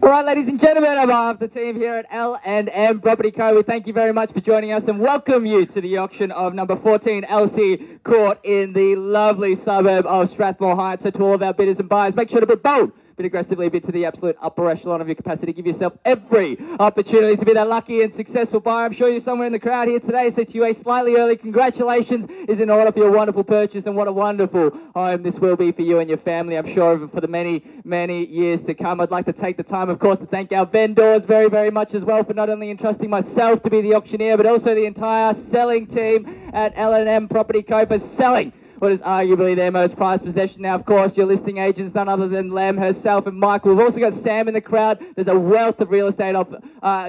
All right, ladies and gentlemen, on behalf of the team here at L&M Property Co, we thank you very much for joining us and welcome you to the auction of number 14 Elysee Court in the lovely suburb of Strathmore Heights. So to all of our bidders and buyers, make sure to bid bold, bid aggressively, bid to the absolute upper echelon of your capacity. Give yourself every opportunity to be that lucky and successful buyer. I'm sure you're somewhere in the crowd here today, so to you a slightly early congratulations is in order for your wonderful purchase, and what a wonderful home this will be for you and your family, I'm sure, for the many, many years to come. I'd like to take the time, of course, to thank our vendors very, very much as well for not only entrusting myself to be the auctioneer, but also the entire selling team at L&M Property Co for selling what is arguably their most prized possession. Now, of course, your listing agents, none other than Lem herself and Michael. We've also got Sam in the crowd. There's a wealth of real estate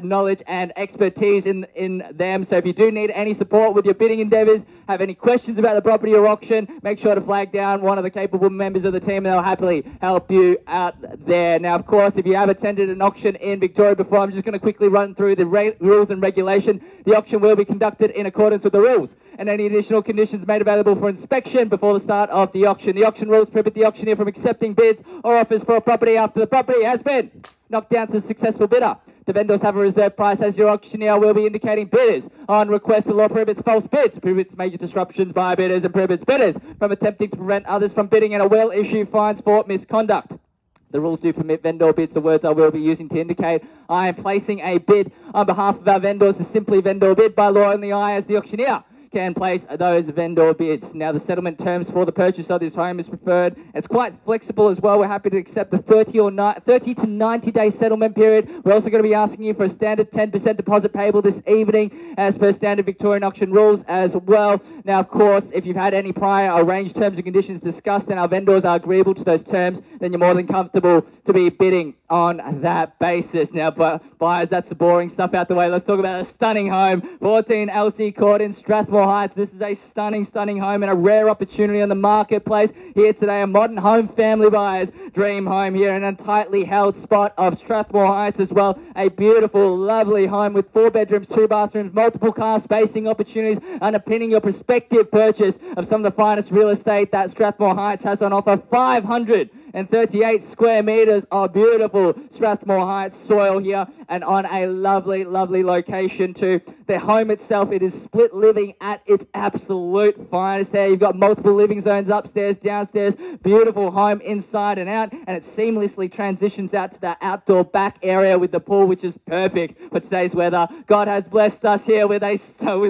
knowledge and expertise in them. So if you do need any support with your bidding endeavours, have any questions about the property or auction, make sure to flag down one of the capable members of the team and they'll happily help you out there. Now, of course, if you have attended an auction in Victoria before, I'm just going to quickly run through the rules and regulation. The auction will be conducted in accordance with the rules, and any additional conditions made available for inspection before the start of the auction. The auction rules prohibit the auctioneer from accepting bids or offers for a property after the property has been knocked down to a successful bidder. The vendors have a reserve price, as your auctioneer will be indicating bidders on request. The law prohibits false bids, prohibits major disruptions by bidders, and prohibits bidders from attempting to prevent others from bidding, and will issue fines for misconduct. The rules do permit vendor bids. The words I will be using to indicate I am placing a bid on behalf of our vendors is simply vendor bid. By law, only I, as the auctioneer, can place those vendor bids. Now, the settlement terms for the purchase of this home is preferred. It's quite flexible as well. We're happy to accept the 30 to 90 day settlement period. We're also going to be asking you for a standard 10% deposit payable this evening as per standard Victorian auction rules as well. Now, of course, if you've had any prior arranged terms and conditions discussed and our vendors are agreeable to those terms, then you're more than comfortable to be bidding on that basis. Now, buyers, that's the boring stuff out the way. Let's talk about a stunning home, 14 Elysee Court in Strathmore Heights. This is a stunning, stunning home and a rare opportunity on the marketplace here today. A modern home family buyer's dream home here in a tightly held spot of Strathmore Heights as well. A beautiful, lovely home with 4 bedrooms, 2 bathrooms, multiple car spacing opportunities, underpinning your prospective purchase of some of the finest real estate that Strathmore Heights has on offer. 538 square metres of beautiful Strathmore Heights soil here, and on a lovely, lovely location too. The home itself, it is split living at its absolute finest there. You've got multiple living zones upstairs, downstairs, beautiful home inside and out, and it seamlessly transitions out to that outdoor back area with the pool, which is perfect for today's weather. God has blessed us here with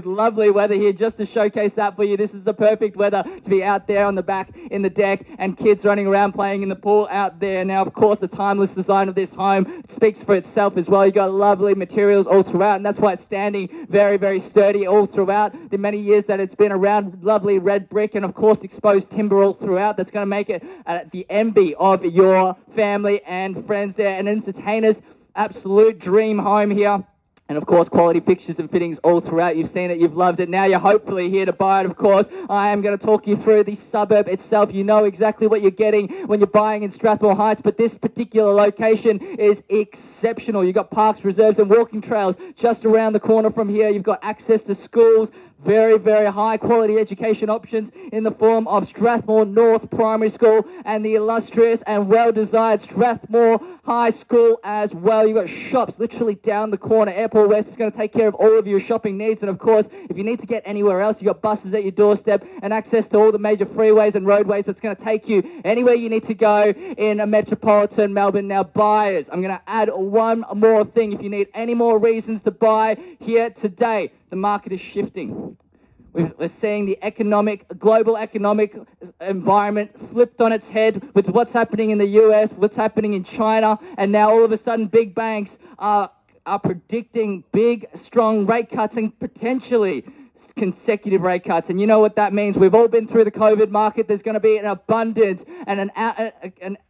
lovely weather here just to showcase that for you. This is the perfect weather to be out there on the back in the deck and kids running around playing in the pool out there. Now, of course, the timeless design of this home speaks for itself as well. You've got lovely materials all throughout, and that's why it's standing very, very sturdy all throughout. The many years that it's been around, lovely red brick and, of course, exposed timber all throughout. That's going to make it the envy of your family and friends there, and entertainers. Absolute dream home here. And, of course, quality fixtures and fittings all throughout. You've seen it, you've loved it. Now you're hopefully here to buy it, of course. I am going to talk you through the suburb itself. You know exactly what you're getting when you're buying in Strathmore Heights, but this particular location is exceptional. You've got parks, reserves, and walking trails just around the corner from here. You've got access to schools, very, very high quality education options in the form of Strathmore North Primary School and the illustrious and well-desired Strathmore High School as well. You've got shops literally down the corner. Airport West is going to take care of all of your shopping needs. And of course, if you need to get anywhere else, you've got buses at your doorstep and access to all the major freeways and roadways that's going to take you anywhere you need to go in a metropolitan Melbourne. Now, buyers, I'm going to add one more thing. If you need any more reasons to buy here today, the market is shifting. We're seeing the global economic environment flipped on its head with what's happening in the US, what's happening in China, and now all of a sudden big banks are predicting big, strong rate cuts and potentially consecutive rate cuts. And you know what that means. We've all been through the COVID market. There's going to be an abundance and an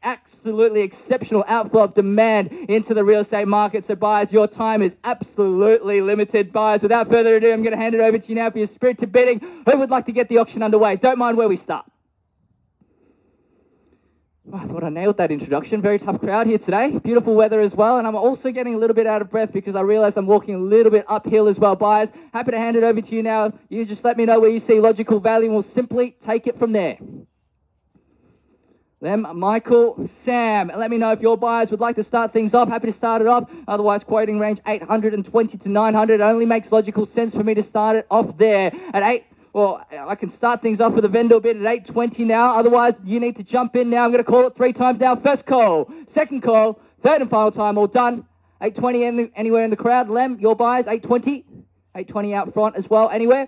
absolutely exceptional outflow of demand into the real estate market. So buyers, your time is absolutely limited. Buyers, without further ado, I'm going to hand it over to you now for your spirited bidding. Who would like to get the auction underway? Don't mind where we start. I thought I nailed that introduction. Very tough crowd here today. Beautiful weather as well. And I'm also getting a little bit out of breath because I realized I'm walking a little bit uphill as well. Buyers, happy to hand it over to you now. You just let me know where you see logical value and we'll simply take it from there. Lem, Michael, Sam, let me know if your buyers would like to start things off. Happy to start it off. Otherwise, quoting range 820 to 900. It only makes logical sense for me to start it off there at 8. Well, I can start things off with a vendor bid at 820 now. Otherwise, you need to jump in now. I'm going to call it 3 times now. First call, second call, third and final time, all done. 820 anywhere in the crowd. Lem, your buyers, 820. 820 out front as well. Anywhere?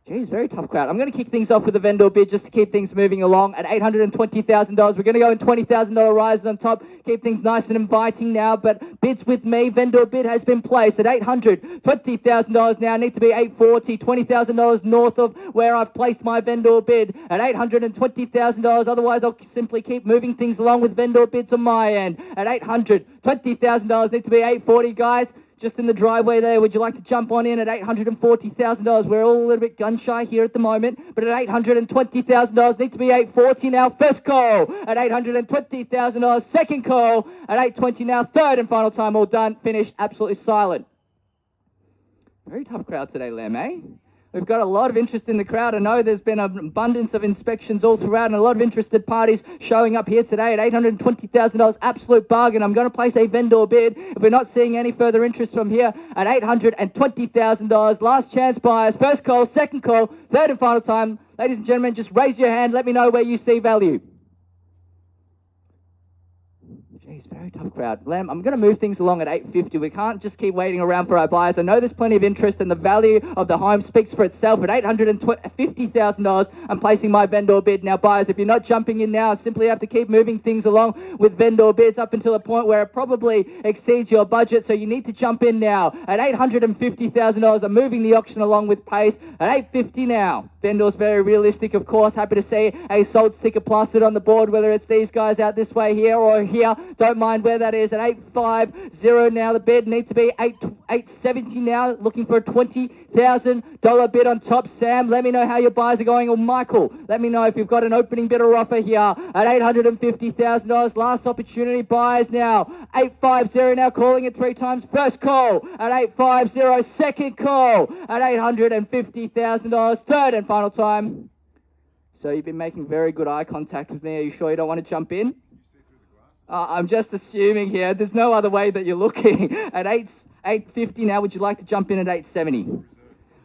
Geez, very tough crowd. I'm going to kick things off with a vendor bid just to keep things moving along at $820,000. We're going to go in $20,000 rises on top. Keep things nice and inviting now, but bids with me. Vendor bid has been placed at $820,000 now. Need to be $840, $20,000 north of where I've placed my vendor bid at $820,000. Otherwise, I'll simply keep moving things along with vendor bids on my end at $820,000. Need to be $840, guys. Just in the driveway there, would you like to jump on in at $840,000? We're all a little bit gun shy here at the moment, but at $820,000, need to be $840 now. First call at $820,000. Second call at $820 now. Third and final time, all done. Finished. Absolutely silent. Very tough crowd today, Lem, eh? We've got a lot of interest in the crowd. I know there's been an abundance of inspections all throughout and a lot of interested parties showing up here today at $820,000. Absolute bargain. I'm going to place a vendor bid if we're not seeing any further interest from here at $820,000. Last chance buyers. First call, second call, third and final time. Ladies and gentlemen, just raise your hand. Let me know where you see value. Jeez, very tough crowd. Lem, I'm going to move things along at $850. We can't just keep waiting around for our buyers. I know there's plenty of interest and the value of the home speaks for itself. At $850,000, I'm placing my vendor bid. Now, buyers, if you're not jumping in now, I simply have to keep moving things along with vendor bids up until a point where it probably exceeds your budget. So you need to jump in now. At $850,000, I'm moving the auction along with pace. At $850 now. Vendor's very realistic, of course. Happy to see a sold sticker plastered on the board, whether it's these guys out this way here or here. Don't mind where that is. At $850 now, the bid needs to be $870 now. Looking for a $20,000 bid on top. Sam, let me know how your buyers are going. Or Michael, let me know if you've got an opening bid or offer here at $850,000. Last opportunity buyers now. $850 now, calling it 3 times. First call at $850. Second call at $850,000. Third and final time. So you've been making very good eye contact with me. Are you sure you don't want to jump in? I'm just assuming here. There's no other way that you're looking. At $850 now, would you like to jump in at $870?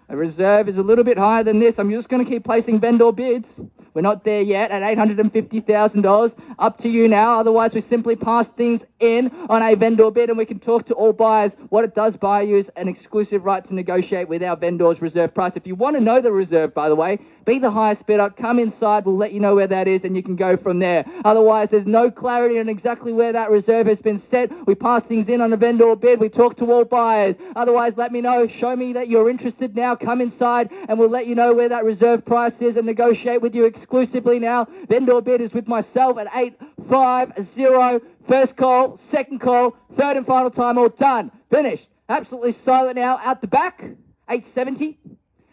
A reserve is a little bit higher than this. I'm just going to keep placing vendor bids. We're not there yet at $850,000. Up to you now. Otherwise, we simply pass things in on a vendor bid and we can talk to all buyers. What it does buy you is an exclusive right to negotiate with our vendor's reserve price. If you want to know the reserve, by the way, be the highest bidder. Come inside. We'll let you know where that is and you can go from there. Otherwise, there's no clarity on exactly where that reserve has been set. We pass things in on a vendor bid. We talk to all buyers. Otherwise, let me know. Show me that you're interested now. Come inside and we'll let you know where that reserve price is and negotiate with you exclusively now. Vendor bid is with myself at $850. First call, second call, third and final time, all done. Finished. Absolutely silent now. Out the back, $870.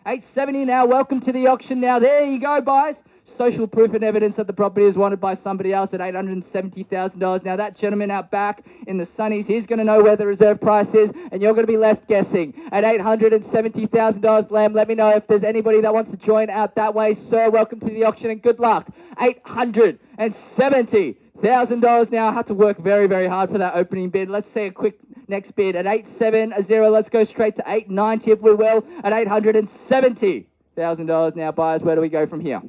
$870 now. Welcome to the auction now. There you go, guys. Social proof and evidence that the property is wanted by somebody else at $870,000. Now that gentleman out back in the sunnies, he's going to know where the reserve price is and you're going to be left guessing at $870,000. Lamb, let me know if there's anybody that wants to join out that way. Sir, welcome to the auction and good luck. $870,000 now. I had to work very, very hard for that opening bid. Let's see a quick next bid at $870. Let's go straight to $890 if we will at $870,000 now. Buyers, where do we go from here?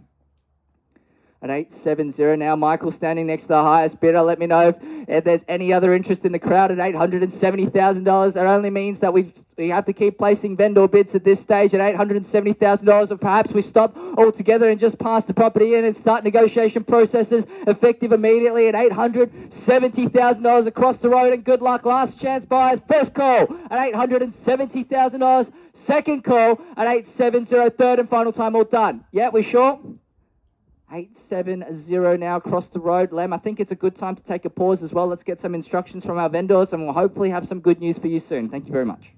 At $870 now, Michael standing next to the highest bidder. Let me know if there's any other interest in the crowd at $870,000. That only means that we have to keep placing vendor bids at this stage at $870,000, or perhaps we stop altogether and just pass the property in and start negotiation processes effective immediately at $870,000 across the road. And good luck. Last chance buyers. First call at $870,000. Second call at $870. Third and final time, all done. Yeah, we sure? $870 now across the road. Lem, I think it's a good time to take a pause as well. Let's get some instructions from our vendors and we'll hopefully have some good news for you soon. Thank you very much.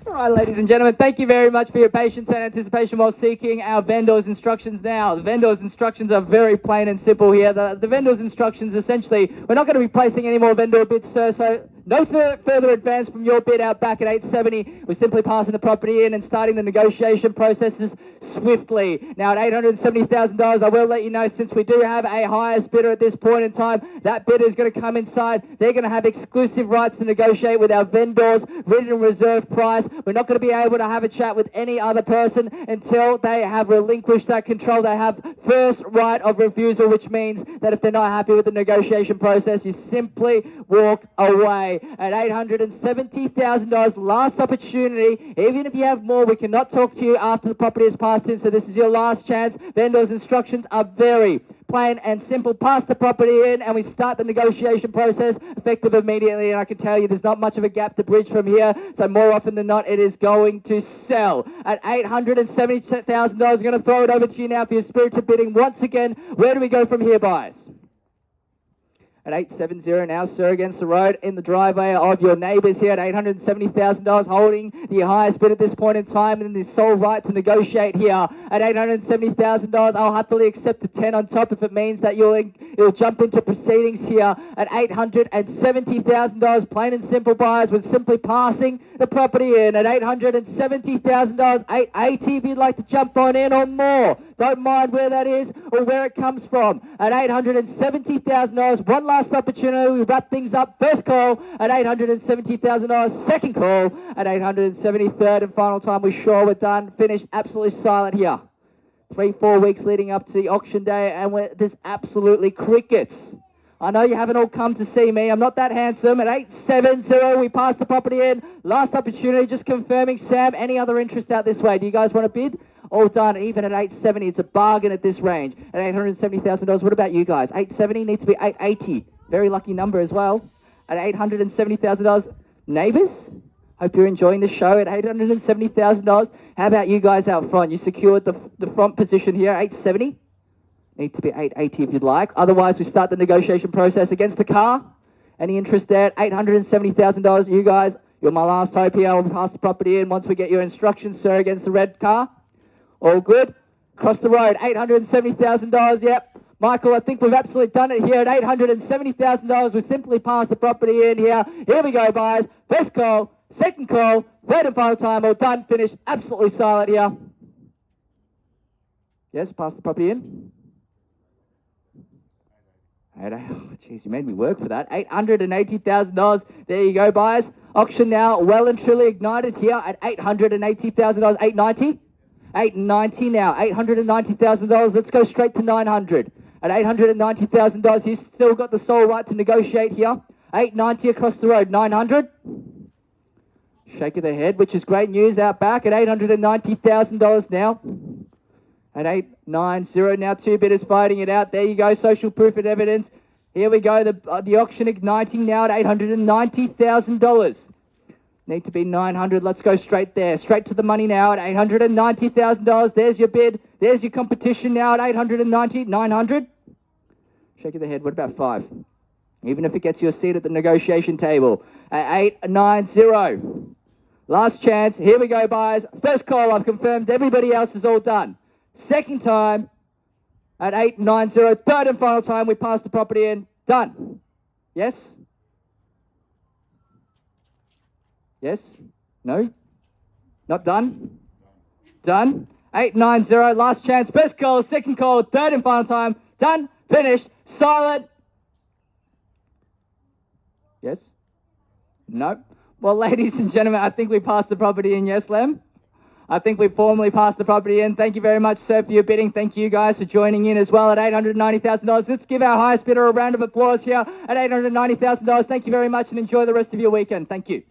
All right, ladies and gentlemen, thank you very much for your patience and anticipation while seeking our vendor's instructions now. The vendor's instructions are very plain and simple here. The vendor's instructions, essentially, we're not going to be placing any more vendor bids, sir, so No further advance from your bid out back at 870. We're simply passing the property in and starting the negotiation processes swiftly. Now at $870,000, I will let you know, since we do have a highest bidder at this point in time, that bidder is going to come inside. They're going to have exclusive rights to negotiate with our vendors, written reserve price. We're not going to be able to have a chat with any other person until they have relinquished that control. They have first right of refusal, which means that if they're not happy with the negotiation process, you simply walk away. At $870,000, last opportunity. Even if you have more, we cannot talk to you after the property is passed in, so this is your last chance. Vendors' instructions are very plain and simple. Pass the property in and we start the negotiation process effective immediately, and I can tell you there's not much of a gap to bridge from here, so more often than not it is going to sell. At $870,000, I'm going to throw it over to you now for your spirited bidding once again. Where do we go from here, buyers? At $870 now, sir, against the road in the driveway of your neighbours here at $870,000, holding the highest bid at this point in time, and the sole right to negotiate here at $870,000. I'll happily accept the 10 on top if it means that you'll jump into proceedings here at $870,000. Plain and simple, buyers. We're simply passing the property in at $870,000. $880 if you'd like to jump on in or more. Don't mind where that is or where it comes from. At $870,000, one last opportunity. We wrap things up. First call at $870,000. Second call at $873,000. And final time. We're sure we're done. Finished. Absolutely silent here. 3-4 weeks leading up to the auction day, and there's absolutely crickets. I know you haven't all come to see me. I'm not that handsome. At $870, we pass the property in. Last opportunity. Just confirming. Sam, any other interest out this way? Do you guys want to bid? All done. Even at $870, it's a bargain at this range. At $870,000, what about you guys? $870 needs to be $880. Very lucky number as well. At $870,000, neighbours, hope you're enjoying the show. At $870,000, how about you guys out front? You secured the front position here. $870. Need to be $880 if you'd like. Otherwise, we start the negotiation process against the car. Any interest there? At $870,000, you guys, you're my last hope here. I'll pass the property in once we get your instructions, sir, against the red car. All good. Across the road, $870,000. Yep. Michael, I think we've absolutely done it here at $870,000. We simply passed the property in here. Here we go, buyers. First call, second call, third and final time. All done, finished. Absolutely silent here. Yes, pass the property in. Oh, jeez, you made me work for that. $880,000. There you go, buyers. Auction now well and truly ignited here at $880,000. $890. $890 now. $890,000. Let's go straight to $900. At $890,000, he's still got the sole right to negotiate here. $890 across the road. $900. Shake of the head, which is great news out back at $890,000 now. At $890 now, two bidders fighting it out. There you go, social proof and evidence. Here we go, the auction igniting now at $890,000. Need to be $900. Let's go straight there. Straight to the money now at $890,000. There's your bid. There's your competition now at $890. $900. Shake of the head. What about 5? Even if it gets you a seat at the negotiation table. At $890. Last chance. Here we go, buyers. First call. I've confirmed. Everybody else is all done. Second time at $890. Third and final time. We pass the property in. Done. Yes? Yes? No? Not done? Done. 890, last chance, first call, second call, third and final time. Done, finished, silent. Yes? No? Well, ladies and gentlemen, I think we passed the property in. Yes, Lem? I think we formally passed the property in. Thank you very much, sir, for your bidding. Thank you guys for joining in as well at $890,000. Let's give our highest bidder a round of applause here at $890,000. Thank you very much and enjoy the rest of your weekend. Thank you.